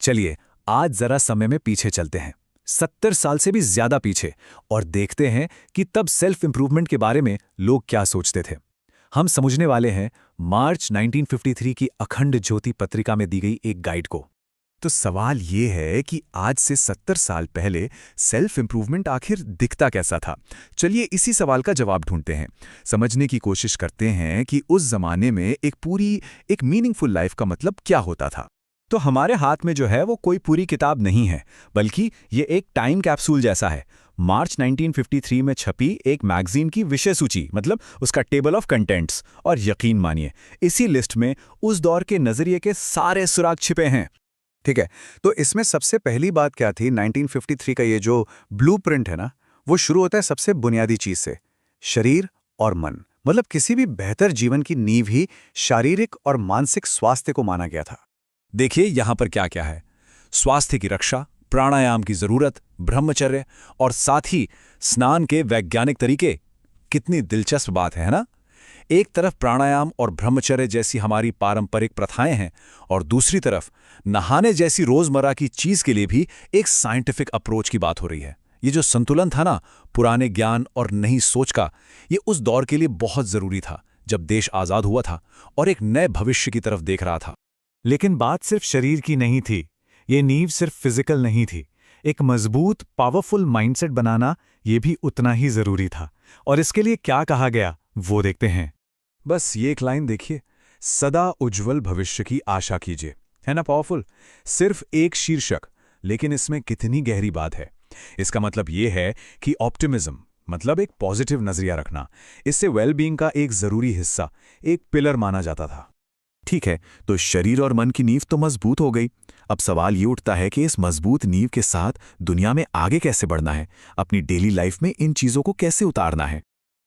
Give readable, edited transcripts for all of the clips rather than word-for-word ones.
चलिए आज जरा समय में पीछे चलते हैं, 70 साल से भी ज्यादा पीछे, और देखते हैं कि तब सेल्फ इंप्रूवमेंट के बारे में लोग क्या सोचते थे। हम समझने वाले हैं मार्च 1953 की अखंड ज्योति पत्रिका में दी गई एक गाइड को। तो सवाल ये है कि आज से 70 साल पहले सेल्फ इंप्रूवमेंट आखिर दिखता कैसा था। चलिए इसी सवाल का जवाब ढूंढते हैं, समझने की कोशिश करते हैं कि उस जमाने में एक मीनिंगफुल लाइफ का मतलब क्या होता था। तो हमारे हाथ में जो है वो कोई पूरी किताब नहीं है, बल्कि ये एक टाइम कैप्सूल जैसा है। मार्च 1953 में छपी एक मैगजीन की विषय सूची, मतलब उसका टेबल ऑफ कंटेंट्स, और यकीन मानिए इसी लिस्ट में उस दौर के नजरिए के सारे सुराग छिपे हैं। ठीक है, तो इसमें सबसे पहली बात क्या थी? 1953 का ये जो ब्लूप्रिंट है ना, वो शुरू होता है सबसे बुनियादी चीज से, शरीर और मन। मतलब किसी भी बेहतर जीवन की नींव ही शारीरिक और मानसिक स्वास्थ्य को माना गया था। देखिए यहां पर क्या क्या है: स्वास्थ्य की रक्षा, प्राणायाम की जरूरत, ब्रह्मचर्य, और साथ ही स्नान के वैज्ञानिक तरीके। कितनी दिलचस्प बात है ना? एक तरफ प्राणायाम और ब्रह्मचर्य जैसी हमारी पारंपरिक प्रथाएं हैं, और दूसरी तरफ नहाने जैसी रोजमर्रा की चीज के लिए भी एक साइंटिफिक अप्रोच की बात हो रही है। ये जो संतुलन था ना, पुराने ज्ञान और नई सोच का, ये उस दौर के लिए बहुत जरूरी था जब देश आजाद हुआ था और एक नए भविष्य की तरफ देख रहा था। लेकिन बात सिर्फ शरीर की नहीं थी, ये नींव सिर्फ फिजिकल नहीं थी। एक मजबूत पावरफुल माइंडसेट बनाना ये भी उतना ही जरूरी था। और इसके लिए क्या कहा गया वो देखते हैं। बस ये एक लाइन देखिए, सदा उज्जवल भविष्य की आशा कीजिए। है ना पावरफुल? सिर्फ एक शीर्षक, लेकिन इसमें कितनी गहरी बात है। इसका मतलब ये है कि ऑप्टिमिज्म, मतलब एक पॉजिटिव नजरिया रखना, इससे वेलबींग का एक जरूरी हिस्सा, एक पिलर माना जाता था। ठीक है, तो शरीर और मन की नींव तो मजबूत हो गई। अब सवाल ये उठता है कि इस मजबूत नींव के साथ दुनिया में आगे कैसे बढ़ना है, अपनी डेली लाइफ में इन चीजों को कैसे उतारना है।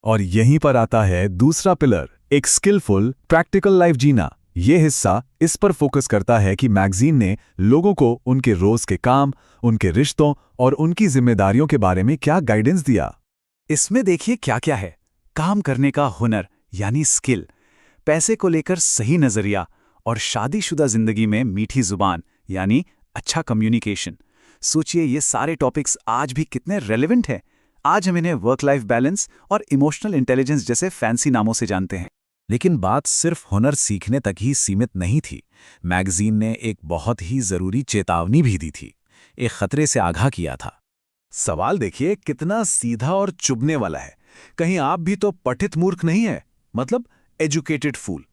और यहीं पर आता है दूसरा पिलर, एक स्किलफुल प्रैक्टिकल लाइफ जीना। ये हिस्सा इस पर फोकस करता है कि मैगजीन ने लोगों को उनके रोज के काम, उनके रिश्तों और उनकी जिम्मेदारियों के बारे में क्या गाइडेंस दिया। इसमें देखिए क्या क्या है: काम करने का हुनर यानी स्किल, पैसे को लेकर सही नजरिया, और शादीशुदा जिंदगी में मीठी जुबान यानी अच्छा कम्युनिकेशन। सोचिए ये सारे टॉपिक्स आज भी कितने रेलेवेंट हैं। आज हम इन्हें वर्क लाइफ बैलेंस और इमोशनल इंटेलिजेंस जैसे फैंसी नामों से जानते हैं। लेकिन बात सिर्फ हुनर सीखने तक ही सीमित नहीं थी। मैगजीन ने एक बहुत ही जरूरी चेतावनी भी दी थी, एक खतरे से आगाह किया था। सवाल देखिए कितना सीधा और चुभने वाला है। कहीं आप भी तो पठित मूर्ख नहीं है, मतलब एजुकेटेड फूल।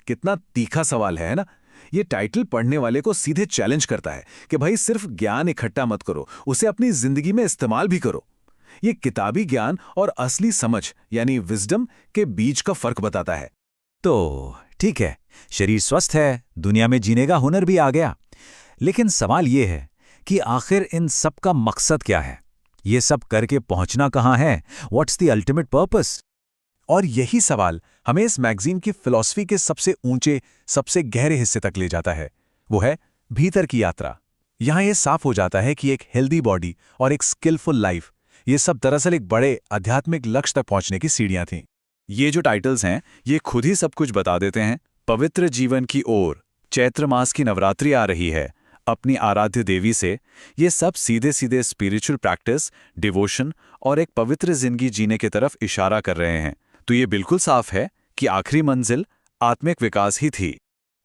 कितना तीखा सवाल है ना? ये टाइटल पढ़ने वाले को सीधे चैलेंज करता है कि भाई सिर्फ ज्ञान इकट्ठा मत करो, उसे अपनी जिंदगी में इस्तेमाल भी करो। ये किताबी ज्ञान और असली समझ यानी विजडम के बीच का फर्क बताता है। तो ठीक है, शरीर स्वस्थ है, दुनिया में जीने का हुनर भी आ गया, लेकिन सवाल ये है कि आखिर इन सब का मकसद क्या है? ये सब करके पहुंचना कहां है? What's the ultimate purpose? और यही सवाल हमें इस मैगजीन की फिलॉसफी के सबसे ऊंचे, सबसे गहरे हिस्से तक ले जाता है। वो है भीतर की यात्रा। यहां यह साफ हो जाता है कि एक हेल्दी बॉडी और एक स्किलफुल लाइफ, ये सब दरअसल एक बड़े आध्यात्मिक लक्ष्य तक पहुंचने की सीढ़ियां थीं। ये जो टाइटल्स हैं, ये खुद ही सब कुछ बता देते हैं। पवित्र जीवन की ओर, चैत्र मास की नवरात्रि आ रही है, अपनी आराध्य देवी से, ये सब सीधे सीधे स्पिरिचुअल प्रैक्टिस, डिवोशन और एक पवित्र जिंदगी जीने की तरफ इशारा कर रहे हैं। तो ये बिल्कुल साफ है कि आखिरी मंजिल आत्मिक विकास ही थी।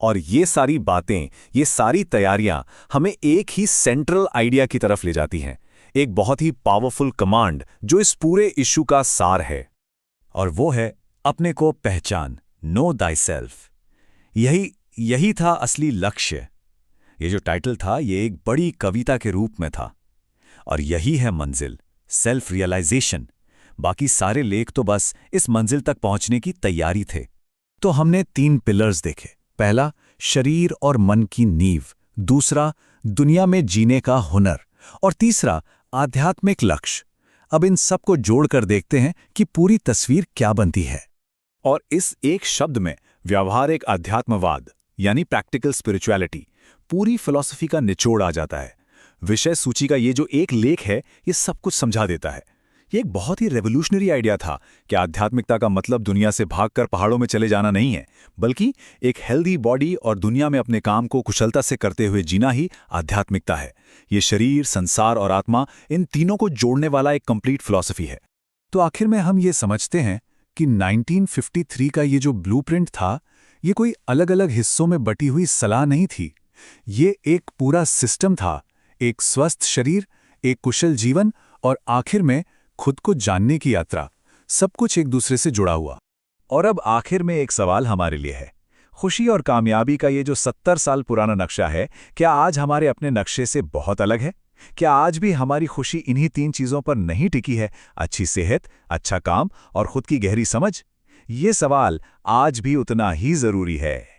और ये सारी बातें, ये सारी तैयारियां हमें एक ही सेंट्रल आइडिया की तरफ ले जाती हैं, एक बहुत ही पावरफुल कमांड जो इस पूरे इश्यू का सार है, और वो है अपने को पहचान, नो thyself। यही था असली लक्ष्य। ये जो टाइटल था, ये एक बड़ी कविता के रूप में था, और यही है मंजिल, सेल्फ रियलाइजेशन। बाकी सारे लेख तो बस इस मंजिल तक पहुंचने की तैयारी थे। तो हमने 3 पिलर्स देखे: पहला, शरीर और मन की नींव; दूसरा, दुनिया में जीने का हुनर; और तीसरा, आध्यात्मिक लक्ष्य। अब इन सब को जोड़कर देखते हैं कि पूरी तस्वीर क्या बनती है। और इस एक शब्द में व्यावहारिक अध्यात्मवाद यानी प्रैक्टिकल स्पिरिचुअलिटी, पूरी फिलॉसफी का निचोड़ आ जाता है। विषय सूची का ये जो एक लेख है, ये सब कुछ समझा देता है। ये एक बहुत ही रेवोल्यूशनरी आइडिया था कि आध्यात्मिकता का मतलब दुनिया से भागकर पहाड़ों में चले जाना नहीं है, बल्कि एक हेल्दी बॉडी और दुनिया में अपने काम को कुशलता से करते हुए जीना ही आध्यात्मिकता है। ये शरीर, संसार और आत्मा, इन तीनों को जोड़ने वाला एक कंप्लीट फिलॉसफी है। तो आखिर में हम ये समझते हैं कि 1953 का ये जो ब्लूप्रिंट था, ये कोई अलग अलग हिस्सों में बटी हुई सलाह नहीं थी। ये एक पूरा सिस्टम था, एक स्वस्थ शरीर, एक कुशल जीवन और आखिर में खुद को जानने की यात्रा। सब कुछ एक दूसरे से जुड़ा हुआ। और अब आखिर में एक सवाल हमारे लिए है, खुशी और कामयाबी का ये जो 70 साल पुराना नक्शा है, क्या आज हमारे अपने नक्शे से बहुत अलग है? क्या आज भी हमारी खुशी इन्हीं 3 चीज़ों पर नहीं टिकी है? अच्छी सेहत, अच्छा काम और खुद की गहरी समझ? ये सवाल आज भी उतना ही ज़रूरी है।